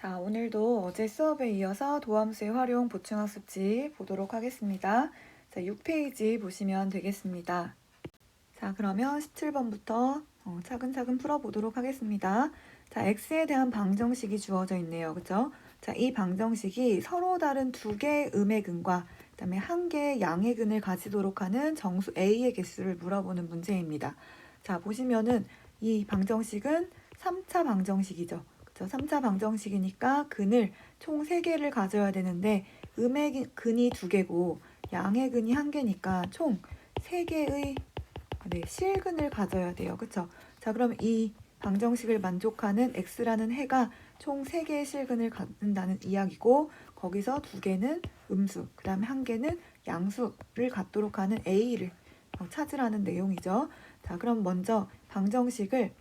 자, 오늘도 어제 수업에 이어서 도함수의 활용 보충학습지 보도록 하겠습니다. 자, 6페이지 보시면 되겠습니다. 자, 그러면 17번부터 차근차근 풀어보도록 하겠습니다. 자, x에 대한 방정식이 주어져 있네요. 그죠? 자, 이 방정식이 서로 다른 두 개의 음의 근과 그다음에 한 개의 양의 근을 가지도록 하는 정수 a의 개수를 물어보는 문제입니다. 자, 보시면은 이 방정식은 3차 방정식이죠. 그죠? 3차 방정식이니까 근을 총 3개를 가져야 되는데 음의 근이 2개고 양의 근이 1개니까 총 3개의 실근을 가져야 돼요. 그쵸? 자, 그럼 이 방정식을 만족하는 x라는 해가 총 3개의 실근을 갖는다는 이야기고 거기서 2개는 음수, 그 다음에 1개는 양수를 갖도록 하는 a를 찾으라는 내용이죠. 자, 그럼 먼저 방정식을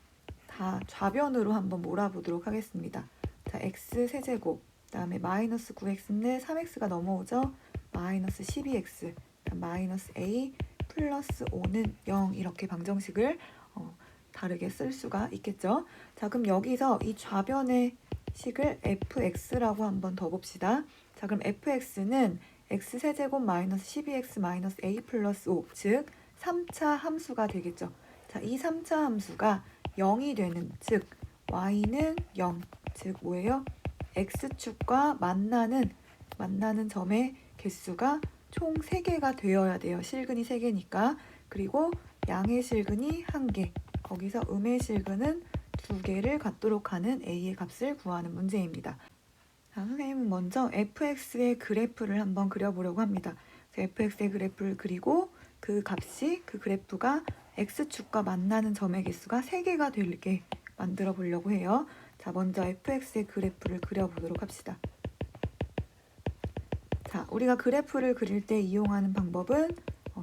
다 좌변으로 한번 몰아보도록 하겠습니다. 자, x 세제곱, 그 다음에 마이너스 9x인데 3x가 넘어오죠. 마이너스 12x, 마이너스 a 플러스 5는 0 이렇게 방정식을 다르게 쓸 수가 있겠죠. 자, 그럼 여기서 이 좌변의 식을 fx라고 한번 더 봅시다. 자, 그럼 fx는 x세제곱 마이너스 12x 마이너스 a 플러스 5, 즉 3차 함수가 되겠죠. 자, 이 3차 함수가 0이 되는, 즉 y는 0, 즉 뭐예요? x축과 만나는 점의 개수가 총 3개가 되어야 돼요. 실근이 3개니까. 그리고 양의 실근이 1개, 거기서 음의 실근은 2개를 갖도록 하는 a의 값을 구하는 문제입니다. 자, 선생님은 먼저 fx의 그래프를 한번 그려보려고 합니다. fx의 그래프를 그리고 그 값이, 그 그래프가 x축과 만나는 점의 개수가 3개가 되게 만들어 보려고 해요. 자, 먼저 fx의 그래프를 그려보도록 합시다. 자, 우리가 그래프를 그릴 때 이용하는 방법은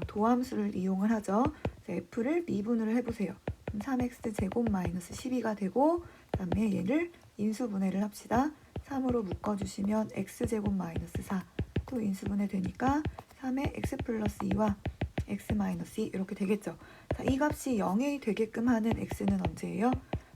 도함수를 이용을 하죠. f를 미분을 해보세요. 3x 제곱 마이너스 12가 되고 그 다음에 얘를 인수분해를 합시다. 3으로 묶어주시면 x제곱 마이너스 4 또 인수분해 되니까 3의 x 플러스 2와 x 마이너스 2 이렇게 되겠죠. 자, 이 값이 0이 되게끔 하는 x는 언제예요?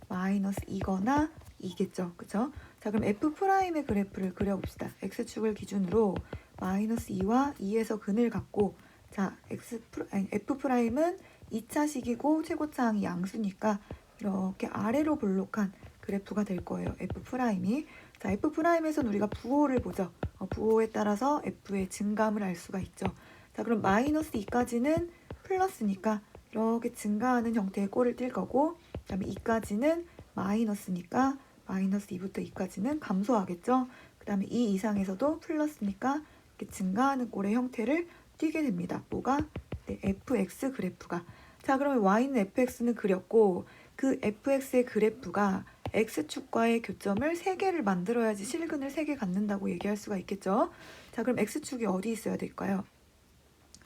마이너스 2거나 2겠죠. 그쵸? 자, 그럼 f'의 그래프를 그려봅시다. x축을 기준으로 마이너스 2와 2에서 근을 갖고 자, f'은 2차식이고 최고차항이 양수니까 이렇게 아래로 볼록한 그래프가 될 거예요. f'이. 자, f'에서는 우리가 부호를 보죠. 부호에 따라서 f의 증감을 알 수가 있죠. 자, 그럼 마이너스 2까지는 플러스니까 이렇게 증가하는 형태의 꼴을 띌 거고 그 다음에 2까지는 마이너스니까 마이너스 2부터 2까지는 감소하겠죠. 그 다음에 2 이상에서도 플러스니까 이렇게 증가하는 꼴의 형태를 띠게 됩니다. 뭐가? 네, fx 그래프가. 자, 그러면 y는 fx는 그렸고 그 fx의 그래프가 x축과의 교점을 3개를 만들어야지 실근을 3개 갖는다고 얘기할 수가 있겠죠. 자, 그럼 x축이 어디 있어야 될까요?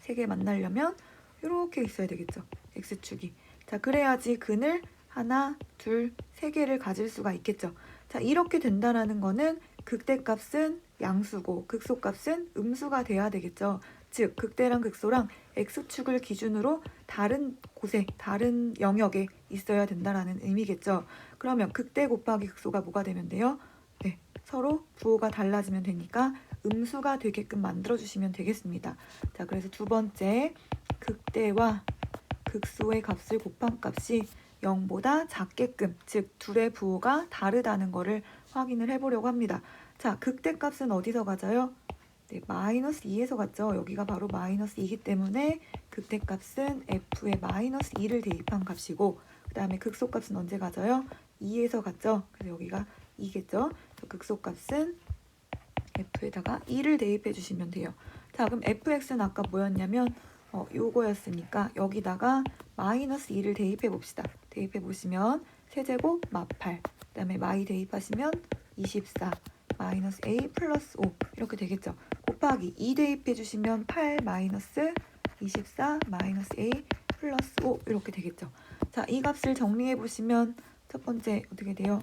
3개 만나려면 이렇게 있어야 되겠죠. x축이. 자, 그래야지 근을 하나, 둘, 3개를 가질 수가 있겠죠. 자, 이렇게 된다라는 거는 극대값은 양수고 극소값은 음수가 돼야 되겠죠. 즉, 극대랑 극소랑 x축을 기준으로 다른 곳에, 다른 영역에 있어야 된다라는 의미겠죠. 그러면 극대 곱하기 극소가 뭐가 되면 돼요? 네, 서로 부호가 달라지면 되니까 음수가 되게끔 만들어주시면 되겠습니다. 자, 그래서 두 번째, 극대와 극소의 값을 곱한 값이 0보다 작게끔, 즉 둘의 부호가 다르다는 것을 확인을 해보려고 합니다. 자, 극대값은 어디서 가져요? 네, 마이너스 2에서 갔죠. 여기가 바로 마이너스 2이기 때문에 극대값은 f에 마이너스 2를 대입한 값이고 그 다음에 극소값은 언제 가져요? 2에서 갔죠. 그래서 여기가 2겠죠. 극소값은 f에다가 2를 대입해 주시면 돼요. 자, 그럼 fx는 아까 뭐였냐면 요거였으니까 여기다가 마이너스 2를 대입해 봅시다. 대입해 보시면 세제곱 마8 그 다음에 마이 대입하시면 24 마이너스 a 플러스 5 이렇게 되겠죠. 곱하기 2 대입해 주시면 8 마이너스 24 마이너스 a 플러스 5 이렇게 되겠죠. 자, 이 값을 정리해 보시면 첫 번째 어떻게 돼요?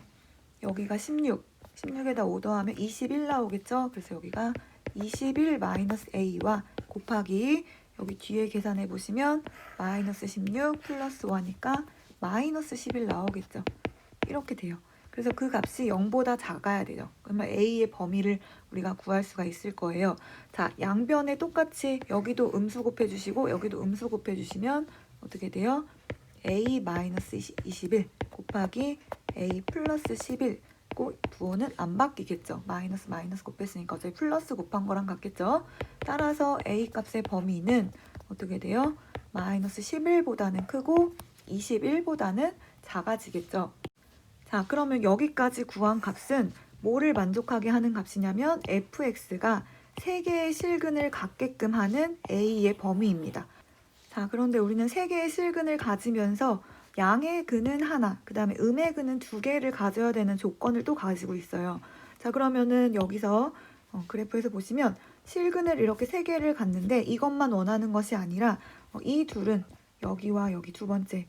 여기가 16에다 5 더하면 21 나오겠죠. 그래서 여기가 21 마이너스 a와 곱하기 여기 뒤에 계산해 보시면 마이너스 16 플러스 5 하니까 마이너스 11 나오겠죠. 이렇게 돼요. 그래서 그 값이 0보다 작아야 되죠. 그러면 a의 범위를 우리가 구할 수가 있을 거예요. 자, 양변에 똑같이 여기도 음수 곱해주시고 여기도 음수 곱해주시면 어떻게 돼요? a-21 곱하기 a 플러스 11 부호는 안 바뀌겠죠. 마이너스 마이너스 곱했으니까 어차피 플러스 곱한 거랑 같겠죠. 따라서 a 값의 범위는 어떻게 돼요? 마이너스 11보다는 크고 21보다는 작아지겠죠. 자, 그러면 여기까지 구한 값은 뭐를 만족하게 하는 값이냐면 fx가 3개의 실근을 갖게끔 하는 a의 범위입니다. 자, 그런데 우리는 3개의 실근을 가지면서 양의 근은 하나, 그 다음에 음의 근은 2개를 가져야 되는 조건을 또 가지고 있어요. 자, 그러면은 여기서 그래프에서 보시면 실근을 이렇게 3개를 갖는데 이것만 원하는 것이 아니라 이 둘은 여기와 여기 두 번째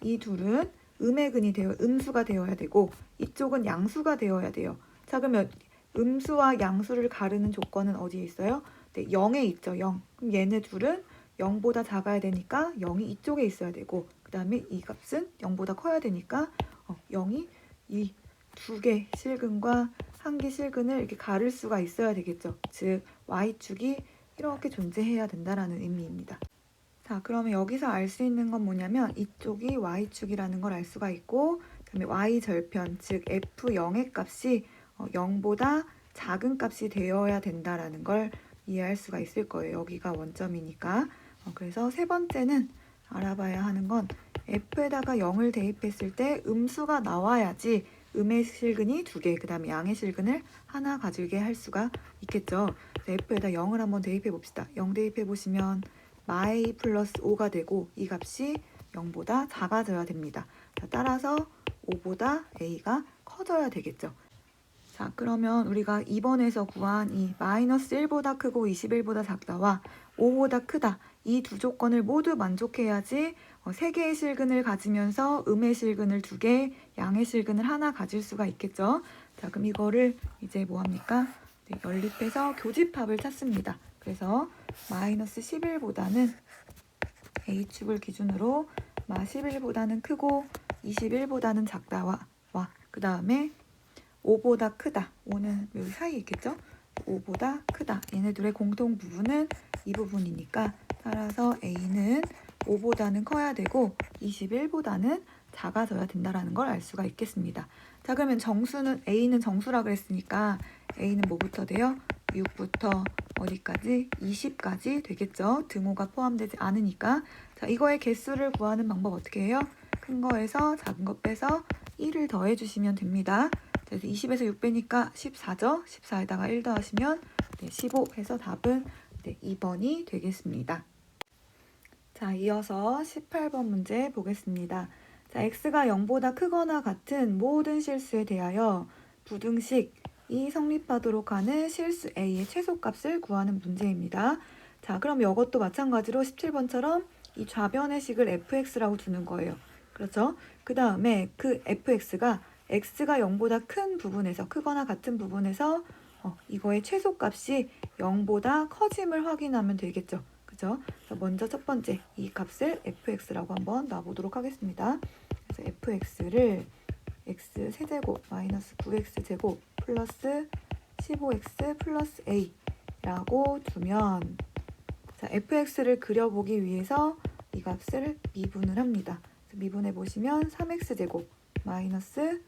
이 둘은 음의 근이 음수가 되어야 되고 이쪽은 양수가 되어야 돼요. 자, 그러면 음수와 양수를 가르는 조건은 어디에 있어요? 네, 0에 있죠. 0. 그럼 얘네 둘은 0보다 작아야 되니까 0이 이쪽에 있어야 되고 그 다음에 이 값은 0보다 커야 되니까 0이 이 2개 실근과 1개 실근을 이렇게 가를 수가 있어야 되겠죠. 즉 y축이 이렇게 존재해야 된다라는 의미입니다. 자, 그러면 여기서 알 수 있는 건 뭐냐면 이쪽이 y축이라는 걸 알 수가 있고 그다음에 y절편 즉 f0의 값이 0보다 작은 값이 되어야 된다라는 걸 이해할 수가 있을 거예요. 여기가 원점이니까. 그래서 세 번째는 알아봐야 하는 건 f에다가 0을 대입했을 때 음수가 나와야지 음의 실근이 2개, 그 다음에 양의 실근을 하나 가지게 할 수가 있겠죠. f에다 0을 한번 대입해 봅시다. 0 대입해 보시면 마이 플러스 5가 되고 이 값이 0보다 작아져야 됩니다. 자, 따라서 5보다 a가 커져야 되겠죠. 자, 그러면 우리가 2번에서 구한 이 마이너스 1보다 크고 21보다 작다와 5보다 크다 이 두 조건을 모두 만족해야지 3개의 실근을 가지면서 음의 실근을 2개, 양의 실근을 하나 가질 수가 있겠죠. 자, 그럼 이거를 이제 뭐합니까? 네, 연립해서 교집합을 찾습니다. 그래서 마이너스 11보다는 a축을 기준으로 11보다는 크고 21보다는 작다와 그 다음에 5보다 크다. 5는 여기 사이에 있겠죠? 5보다 크다. 얘네들의 공통 부분은 이 부분이니까 따라서 a는 5보다는 커야 되고 21보다는 작아져야 된다는 걸 알 수가 있겠습니다. 자, 그러면 정수는 a는 정수라 그랬으니까 a는 뭐부터 돼요? 6부터 어디까지? 20까지 되겠죠. 등호가 포함되지 않으니까. 자, 이거의 개수를 구하는 방법 어떻게 해요? 큰 거에서 작은 거 빼서 1을 더해주시면 됩니다. 그래서 20에서 6 빼니까 14죠. 14에다가 1 더하시면 15 해서 답은 2번이 되겠습니다. 자, 이어서 18번 문제 보겠습니다. 자, x가 0보다 크거나 같은 모든 실수에 대하여 부등식이 성립하도록 하는 실수 a의 최소값을 구하는 문제입니다. 자, 그럼 이것도 마찬가지로 17번처럼 이 좌변의 식을 fx라고 두는 거예요. 그렇죠? 그 다음에 그 fx가 x가 0보다 큰 부분에서 크거나 같은 부분에서 이거의 최소값이 0보다 커짐을 확인하면 되겠죠. 그죠? 먼저 첫 번째 이 값을 fx라고 한번 놔보도록 하겠습니다. 그래서 fx를 x 세제곱 마이너스 9x제곱 플러스 15x 플러스 a라고 두면 자, fx를 그려보기 위해서 이 값을 미분을 합니다. 미분해 보시면 3x제곱 마이너스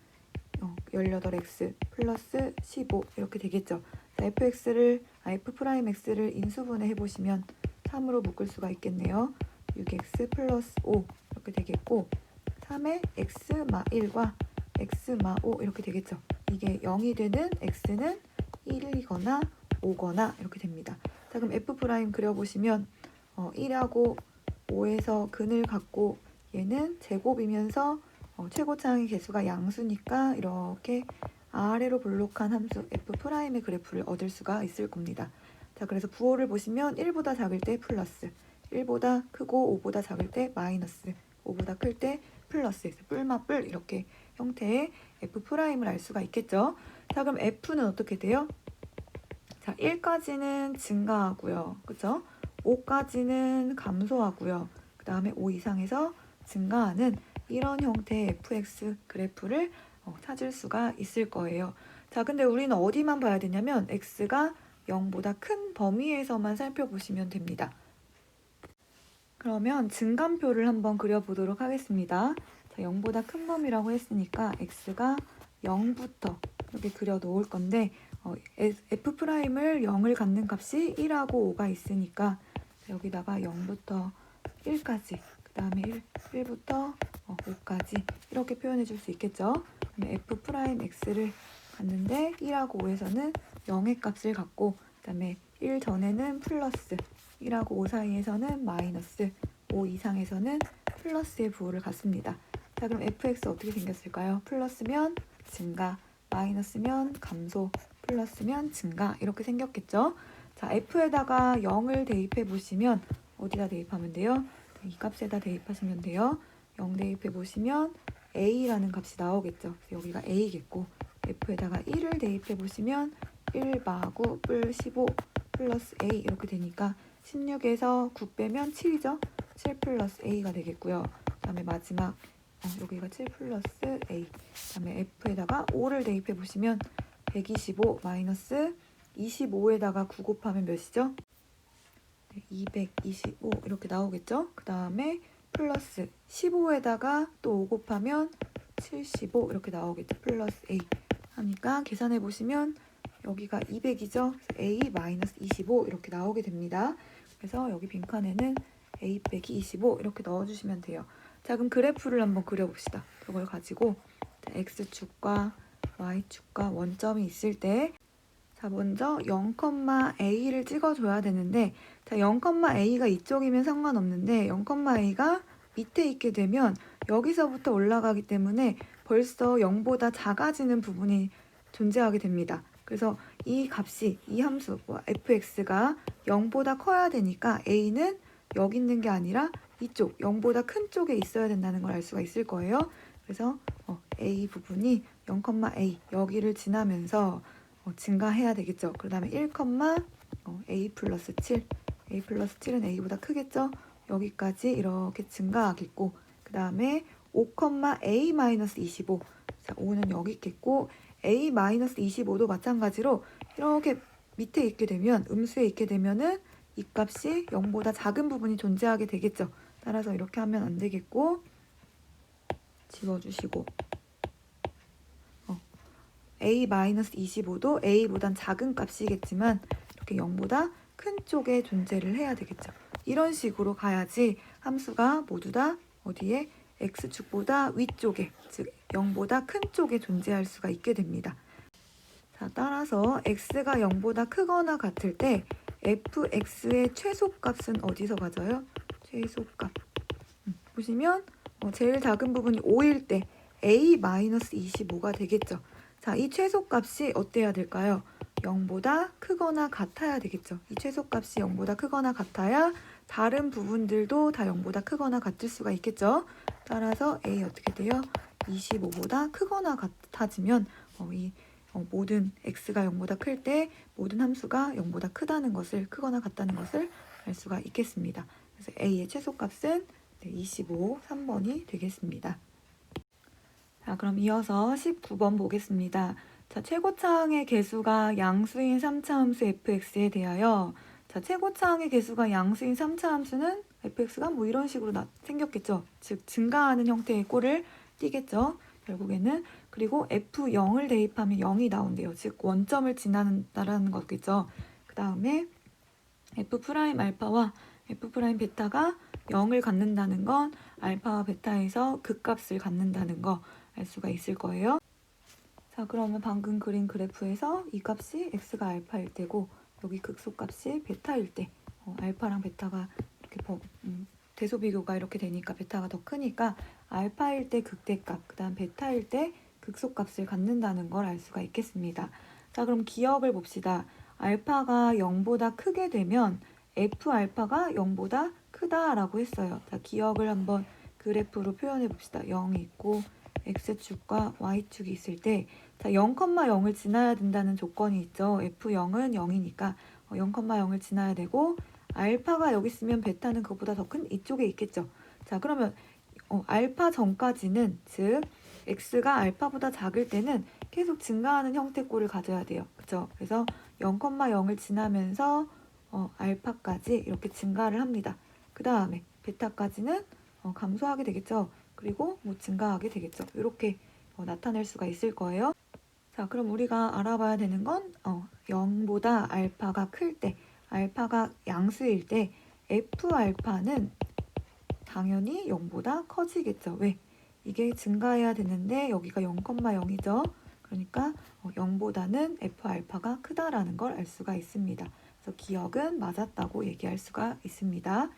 18x 플러스 15 이렇게 되겠죠. 자, fx를 f'x를 인수분해 해보시면 3으로 묶을 수가 있겠네요. 6x 플러스 5 이렇게 되겠고 3의 x 마 1과 x 마 5 이렇게 되겠죠. 이게 0이 되는 x는 1이거나 5거나 이렇게 됩니다. 자, 그럼 f' 그려보시면 1하고 5에서 근을 갖고 얘는 제곱이면서 최고차항의 개수가 양수니까 이렇게 아래로 볼록한 함수 f'의 그래프를 얻을 수가 있을 겁니다. 자, 그래서 부호를 보시면 1보다 작을 때 플러스, 1보다 크고 5보다 작을 때 마이너스, 5보다 클 때 플러스, 뿔마뿔 이렇게 형태의 f'을 알 수가 있겠죠. 자, 그럼 f는 어떻게 돼요? 자, 1까지는 증가하고요. 그죠? 5까지는 감소하고요. 그 다음에 5 이상에서 증가하는 이런 형태의 fx 그래프를 찾을 수가 있을 거예요. 자, 근데 우리는 어디만 봐야 되냐면 x가 0보다 큰 범위에서만 살펴보시면 됩니다. 그러면 증감표를 한번 그려보도록 하겠습니다. 자, 0보다 큰 범위라고 했으니까 x가 0부터 이렇게 그려 놓을 건데 f'을 0을 갖는 값이 1하고 5가 있으니까 여기다가 0부터 1까지 그 다음에 1부터 5까지 이렇게 표현해 줄 수 있겠죠. 그러면 f'x를 갖는데 1하고 5에서는 0의 값을 갖고 그 다음에 1 전에는 플러스 1하고 5 사이에서는 마이너스 5 이상에서는 플러스의 부호를 갖습니다. 자, 그럼 fx 어떻게 생겼을까요? 플러스면 증가, 마이너스면 감소, 플러스면 증가 이렇게 생겼겠죠. 자, f에다가 0을 대입해 보시면 어디다 대입하면 돼요? 이 값에다 대입하시면 돼요. 0 대입해 보시면 a라는 값이 나오겠죠. 그래서 여기가 a겠고 f에다가 1을 대입해 보시면 1 마구 뿔 15 플러스 a 이렇게 되니까 16에서 9 빼면 7이죠. 7 플러스 a가 되겠고요. 그 다음에 마지막 여기가 7 플러스 a. 그 다음에 f에다가 5를 대입해 보시면 125 마이너스 25에다가 9 곱하면 몇이죠? 225 이렇게 나오겠죠? 그 다음에 플러스 15에다가 또 5 곱하면 75 이렇게 나오겠죠? 플러스 a 하니까 계산해 보시면 여기가 200이죠? a 마이너스 25 이렇게 나오게 됩니다. 그래서 여기 빈칸에는 a 빼기 25 이렇게 넣어주시면 돼요. 자, 그럼 그래프를 한번 그려봅시다. 그걸 가지고 x축과 y축과 원점이 있을 때 자, 먼저 0,a를 찍어줘야 되는데 자, 0,a가 이쪽이면 상관없는데 0,a가 밑에 있게 되면 여기서부터 올라가기 때문에 벌써 0보다 작아지는 부분이 존재하게 됩니다. 그래서 이 값이 이 함수 fx가 0보다 커야 되니까 a는 여기 있는 게 아니라 이쪽 0보다 큰 쪽에 있어야 된다는 걸 알 수가 있을 거예요. 그래서 a 부분이 0,a 여기를 지나면서 증가해야 되겠죠. 그 다음에 1, a 플러스 7 a 플러스 7은 a보다 크겠죠. 여기까지 이렇게 증가하겠고 그 다음에 5, a 마이너스 25 자, 5는 여기 있겠고 a 마이너스 25도 마찬가지로 이렇게 밑에 있게 되면 음수에 있게 되면은 이 값이 0보다 작은 부분이 존재하게 되겠죠. 따라서 이렇게 하면 안 되겠고 지워주시고 a-25도 a보단 작은 값이겠지만 이렇게 0보다 큰 쪽에 존재를 해야 되겠죠. 이런 식으로 가야지 함수가 모두 다 어디에 x축보다 위쪽에 즉 0보다 큰 쪽에 존재할 수가 있게 됩니다. 자, 따라서 x가 0보다 크거나 같을 때 fx의 최소값은 어디서 가져요? 최소값. 보시면 제일 작은 부분이 5일 때 a-25가 되겠죠. 자, 이 최소값이 어때야 될까요? 0보다 크거나 같아야 되겠죠. 이 최소값이 0보다 크거나 같아야 다른 부분들도 다 0보다 크거나 같을 수가 있겠죠. 따라서 a 어떻게 돼요? 25보다 크거나 같아지면 이 모든 x가 0보다 클 때 모든 함수가 0보다 크다는 것을 크거나 같다는 것을 알 수가 있겠습니다. 그래서 a의 최소값은 25, 3번이 되겠습니다. 자, 그럼 이어서 19번 보겠습니다. 자, 최고차항의 개수가 양수인 3차 함수 fx에 대하여 자, 최고차항의 개수가 양수인 3차 함수는 fx가 뭐 이런 식으로 생겼겠죠. 즉 증가하는 형태의 꼴을 띠겠죠. 결국에는 그리고 f0을 대입하면 0이 나온대요. 즉 원점을 지나는다라는 거겠죠. 그 다음에 f'알파와 f'베타가 0을 갖는다는 건 알파와 베타에서 극값을 갖는다는 거 알 수가 있을 거예요. 자, 그러면 방금 그린 그래프에서 이 값이 x가 알파일 때고 여기 극소값이 베타일 때 알파랑 베타가 이렇게 대소 비교가 이렇게 되니까 베타가 더 크니까 알파일 때 극대값, 그 다음 베타일 때 극소값을 갖는다는 걸 알 수가 있겠습니다. 자, 그럼 기억을 봅시다. 알파가 0보다 크게 되면 f알파가 0보다 크다라고 했어요. 자, 기억을 한번 그래프로 표현해 봅시다. 0이 있고 x축과 y축이 있을 때 자, 0,0을 지나야 된다는 조건이 있죠. f0은 0이니까 0,0을 지나야 되고 알파가 여기 있으면 베타는 그것보다 더 큰 이쪽에 있겠죠. 자, 그러면 알파 전까지는 즉 x가 알파보다 작을 때는 계속 증가하는 형태 꼴을 가져야 돼요. 그쵸? 그래서 0,0을 지나면서 알파까지 이렇게 증가를 합니다. 그 다음에 베타까지는 감소하게 되겠죠. 그리고 뭐 증가하게 되겠죠. 이렇게 나타낼 수가 있을 거예요. 자, 그럼 우리가 알아봐야 되는 건 0보다 알파가 클 때, 알파가 양수일 때 F알파는 당연히 0보다 커지겠죠. 왜? 이게 증가해야 되는데 여기가 0,0이죠. 그러니까 0보다는 F알파가 크다라는 걸 알 수가 있습니다. 그래서 기억은 맞았다고 얘기할 수가 있습니다.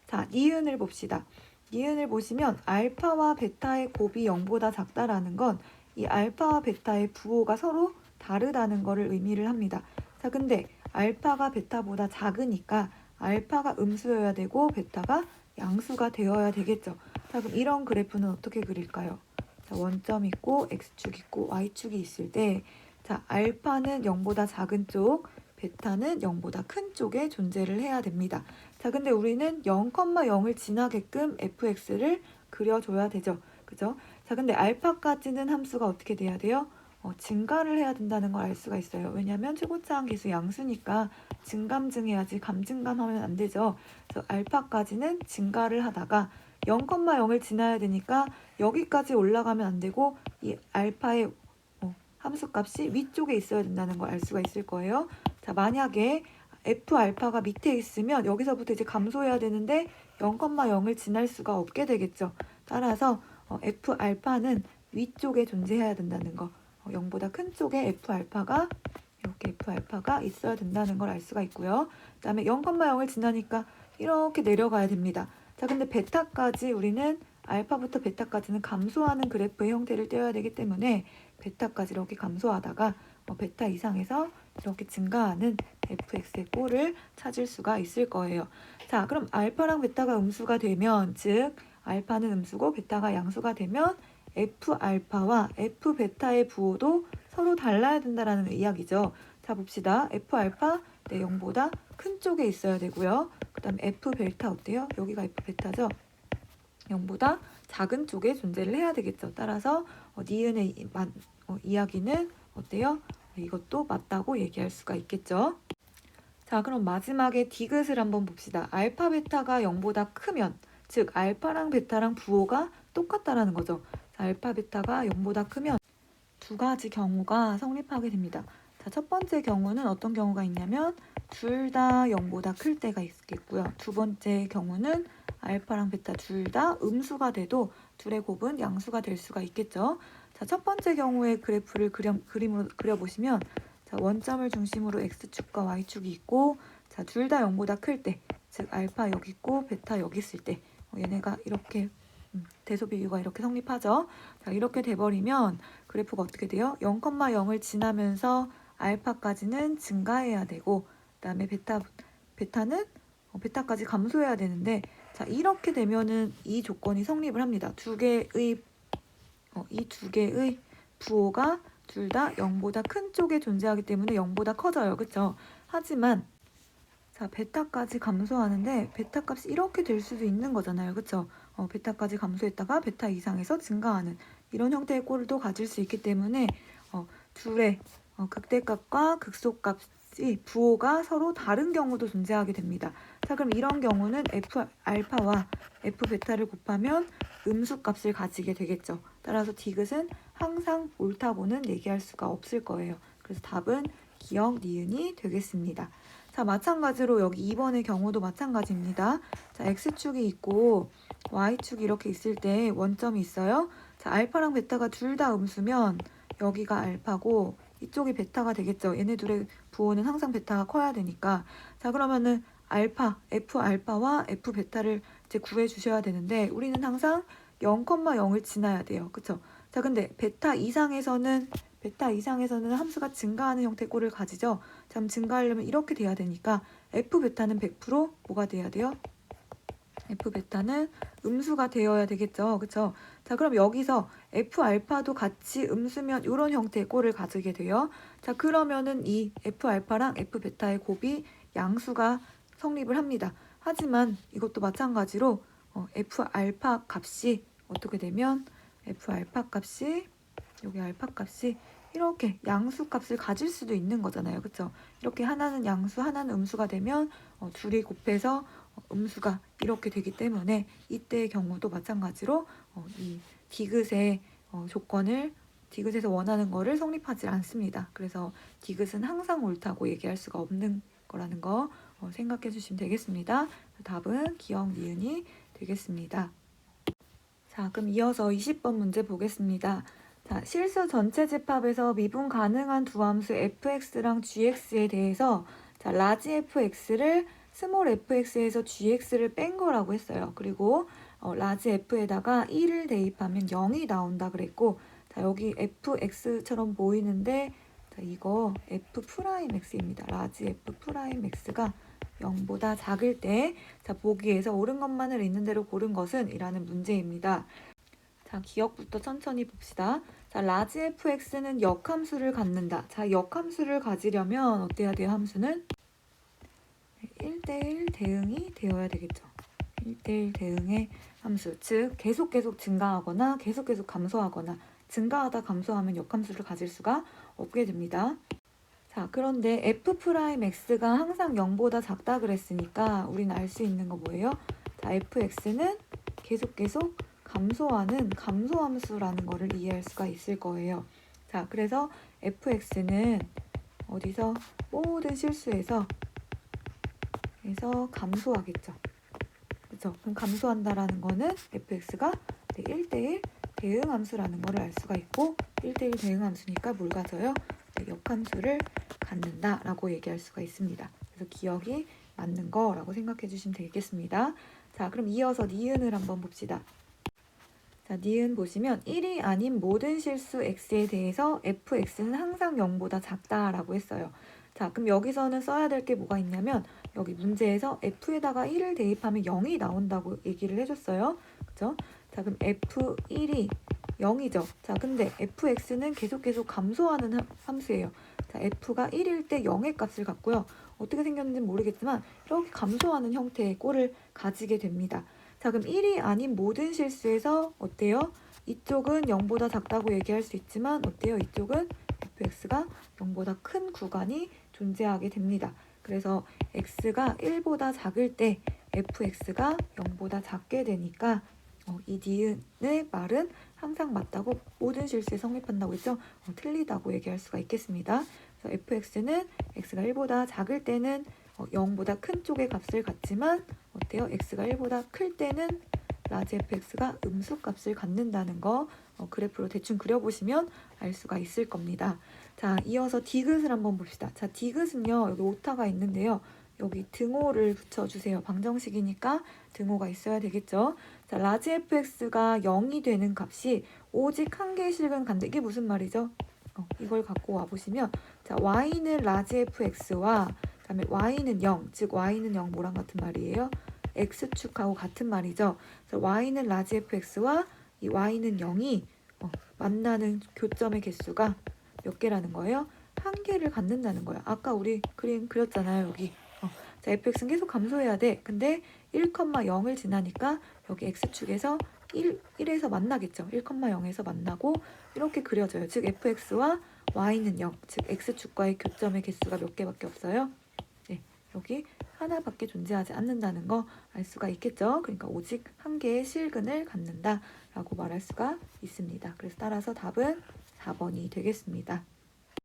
자, 니은을 봅시다. 니은을 보시면 알파와 베타의 곱이 0보다 작다라는 건 이 알파와 베타의 부호가 서로 다르다는 것을 의미를 합니다. 자, 근데 알파가 베타보다 작으니까 알파가 음수여야 되고 베타가 양수가 되어야 되겠죠. 자, 그럼 이런 그래프는 어떻게 그릴까요? 자, 원점 있고 x축 있고 y축이 있을 때 자, 알파는 0보다 작은 쪽, 베타는 0보다 큰 쪽에 존재를 해야 됩니다. 자, 근데 우리는 0,0을 지나게끔 fx를 그려줘야 되죠. 그죠? 자, 근데 알파까지는 함수가 어떻게 돼야 돼요? 증가를 해야 된다는 걸 알 수가 있어요. 왜냐하면 최고차항 계수 양수니까 증감증해야지 감증감하면 안 되죠. 그래서 알파까지는 증가를 하다가 0,0을 지나야 되니까 여기까지 올라가면 안 되고 이 알파의 함수값이 위쪽에 있어야 된다는 걸 알 수가 있을 거예요. 자, 만약에 F알파가 밑에 있으면 여기서부터 이제 감소해야 되는데 0,0을 지날 수가 없게 되겠죠. 따라서 F알파는 위쪽에 존재해야 된다는 거. 0보다 큰 쪽에 F알파가 이렇게 F알파가 있어야 된다는 걸 알 수가 있고요. 그 다음에 0,0을 지나니까 이렇게 내려가야 됩니다. 자, 근데 베타까지 우리는 알파부터 베타까지는 감소하는 그래프의 형태를 떼어야 되기 때문에 베타까지 이렇게 감소하다가 베타 이상에서 이렇게 증가하는 fx의 꼴을 찾을 수가 있을 거예요. 자, 그럼 알파랑 베타가 음수가 되면, 즉 알파는 음수고 베타가 양수가 되면 f알파와 f베타의 부호도 서로 달라야 된다라는 이야기죠. 자, 봅시다. f알파 0보다 큰 쪽에 있어야 되고요. 그 다음에 f베타 어때요? 여기가 f베타죠. 0보다 작은 쪽에 존재를 해야 되겠죠. 따라서 니은의 이야기는 어때요? 이것도 맞다고 얘기할 수가 있겠죠. 자, 그럼 마지막에 디귿을 한번 봅시다. 알파 베타가 0보다 크면, 즉 알파랑 베타랑 부호가 똑같다라는 거죠. 자, 알파 베타가 0보다 크면 두 가지 경우가 성립하게 됩니다. 자, 첫 번째 경우는 어떤 경우가 있냐면 둘 다 0보다 클 때가 있겠고요. 두 번째 경우는 알파랑 베타 둘 다 음수가 돼도 둘의 곱은 양수가 될 수가 있겠죠. 자, 첫 번째 경우의 그래프를 그림으로 그려보시면 자, 원점을 중심으로 x축과 y축이 있고 자, 둘 다 0보다 클 때, 즉 알파 여기 있고 베타 여기 있을 때 얘네가 이렇게 대소비교가 이렇게 성립하죠. 자, 이렇게 돼버리면 그래프가 어떻게 돼요? 0,0을 지나면서 알파까지는 증가해야 되고 그 다음에 베타는 베타까지 감소해야 되는데 자, 이렇게 되면은 이 조건이 성립을 합니다. 이 두 개의 부호가 둘 다 0보다 큰 쪽에 존재하기 때문에 0보다 커져요. 그쵸? 하지만 자, 베타까지 감소하는데 베타 값이 이렇게 될 수도 있는 거잖아요. 그쵸? 베타까지 감소했다가 베타 이상에서 증가하는 이런 형태의 꼴도 가질 수 있기 때문에 둘의 극대값과 극소값이 부호가 서로 다른 경우도 존재하게 됩니다. 자, 그럼 이런 경우는 F알파와 F베타를 곱하면 음수값을 가지게 되겠죠. 따라서 디귿은 항상 옳다고는 얘기할 수가 없을 거예요. 그래서 답은 기억 니은이 되겠습니다. 자, 마찬가지로 여기 2번의 경우도 마찬가지입니다. 자, x축이 있고 y축이 이렇게 있을 때 원점이 있어요. 자, 알파랑 베타가 둘 다 음수면 여기가 알파고 이쪽이 베타가 되겠죠. 얘네 둘의 부호는 항상 베타가 커야 되니까. 자, 그러면은 F알파와 F베타를 이제 구해 주셔야 되는데 우리는 항상 0,0을 지나야 돼요. 그쵸? 자, 근데 베타 이상에서는 함수가 증가하는 형태의 꼴을 가지죠. 자, 그럼 증가하려면 이렇게 돼야 되니까 F베타는 100% 뭐가 돼야 돼요? F베타는 음수가 되어야 되겠죠. 그쵸? 자, 그럼 여기서 F알파도 같이 음수면 이런 형태의 꼴을 가지게 돼요. 자, 그러면은 이 F알파랑 F베타의 곱이 양수가 성립을 합니다. 하지만 이것도 마찬가지로 F알파 값이 어떻게 되면 f 알파 값이 여기 알파 값이 이렇게 양수 값을 가질 수도 있는 거잖아요. 그쵸? 이렇게 하나는 양수, 하나는 음수가 되면 둘이 곱해서 음수가 이렇게 되기 때문에 이때의 경우도 마찬가지로 이 디귿의 조건을 디귿에서 원하는 거를 성립하지 않습니다. 그래서 디귿은 항상 옳다고 얘기할 수가 없는 거라는 거 생각해 주시면 되겠습니다. 답은 기억 니은이 되겠습니다. 자, 그럼 이어서 20번 문제 보겠습니다. 자, 실수 전체 집합에서 미분 가능한 두 함수 fx랑 gx에 대해서 자, 라지 fx를 스몰 fx에서 gx를 뺀 거라고 했어요. 그리고 라지 f에다가 1을 대입하면 0이 나온다 그랬고 자, 여기 fx처럼 보이는데 자, 이거 f'x입니다. 라지 f'x가 0보다 작을 때 자, 보기에서 옳은 것만을 있는 대로 고른 것은 이라는 문제입니다. 자, 기억부터 천천히 봅시다. 자, 라지 fx는 역함수를 갖는다. 자, 역함수를 가지려면 어때야 돼요? 함수는 1대1 대응이 되어야 되겠죠. 1대1 대응의 함수, 즉 계속 증가하거나 계속 감소하거나 증가하다 감소하면 역함수를 가질 수가 없게 됩니다. 자, 그런데 f'x가 항상 0보다 작다 그랬으니까 우리는 알 수 있는 거 뭐예요? 자, fx는 계속 감소하는 감소함수라는 거를 이해할 수가 있을 거예요. 자, 그래서 fx는 어디서 모든 실수에서 감소하겠죠. 그렇죠? 그럼 감소한다라는 거는 fx가 1대1 대응함수라는 거를 알 수가 있고 1대1 대응함수니까 뭘 가져요? 역함수를 갖는다라고 얘기할 수가 있습니다. 그래서 기억이 맞는 거라고 생각해 주시면 되겠습니다. 자, 그럼 이어서 니은을 한번 봅시다. 자, 니은 보시면 1이 아닌 모든 실수 x에 대해서 fx는 항상 0보다 작다라고 했어요. 자, 그럼 여기서는 써야 될 게 뭐가 있냐면 여기 문제에서 f에다가 1을 대입하면 0이 나온다고 얘기를 해줬어요. 그죠? 자, 그럼 f1이 0이죠. 자, 근데 fx는 계속 감소하는 함수예요. 자, f가 1일 때 0의 값을 갖고요. 어떻게 생겼는지 모르겠지만 이렇게 감소하는 형태의 꼴을 가지게 됩니다. 자, 그럼 1이 아닌 모든 실수에서 어때요? 이쪽은 0보다 작다고 얘기할 수 있지만 어때요? 이쪽은 fx가 0보다 큰 구간이 존재하게 됩니다. 그래서 x가 1보다 작을 때 fx가 0보다 작게 되니까 이 니은의 말은 항상 맞다고 모든 실수에 성립한다고 했죠? 틀리다고 얘기할 수가 있겠습니다. 그래서 fx는 x가 1보다 작을 때는 0보다 큰 쪽의 값을 갖지만 어때요? x가 1보다 클 때는 라지 fx가 음수 값을 갖는다는 거 그래프로 대충 그려보시면 알 수가 있을 겁니다. 자, 이어서 디귿을 한번 봅시다. 자, 디귿은요, 여기 오타가 있는데요. 여기 등호를 붙여주세요. 방정식이니까 등호가 있어야 되겠죠. 자, 라지 fx가 0이 되는 값이 오직 한 개의 실근 간다. 이게 무슨 말이죠? 이걸 갖고 와보시면 자, y는 라지 fx와 그다음에 y는 0, 즉 y는 0 뭐랑 같은 말이에요? x축하고 같은 말이죠. 그래서 y는 라지 fx와 이 y는 0이 만나는 교점의 개수가 몇 개라는 거예요? 한 개를 갖는다는 거예요. 아까 우리 그림 그렸잖아요. 여기 자, fx는 계속 감소해야 돼. 근데 1,0을 지나니까 여기 x축에서 1에서 만나겠죠. 1,0에서 만나고 이렇게 그려져요. 즉 fx와 y는 0, 즉 x축과의 교점의 개수가 몇 개밖에 없어요? 네, 여기 하나밖에 존재하지 않는다는 거 알 수가 있겠죠. 그러니까 오직 한 개의 실근을 갖는다라고 말할 수가 있습니다. 그래서 따라서 답은 4번이 되겠습니다.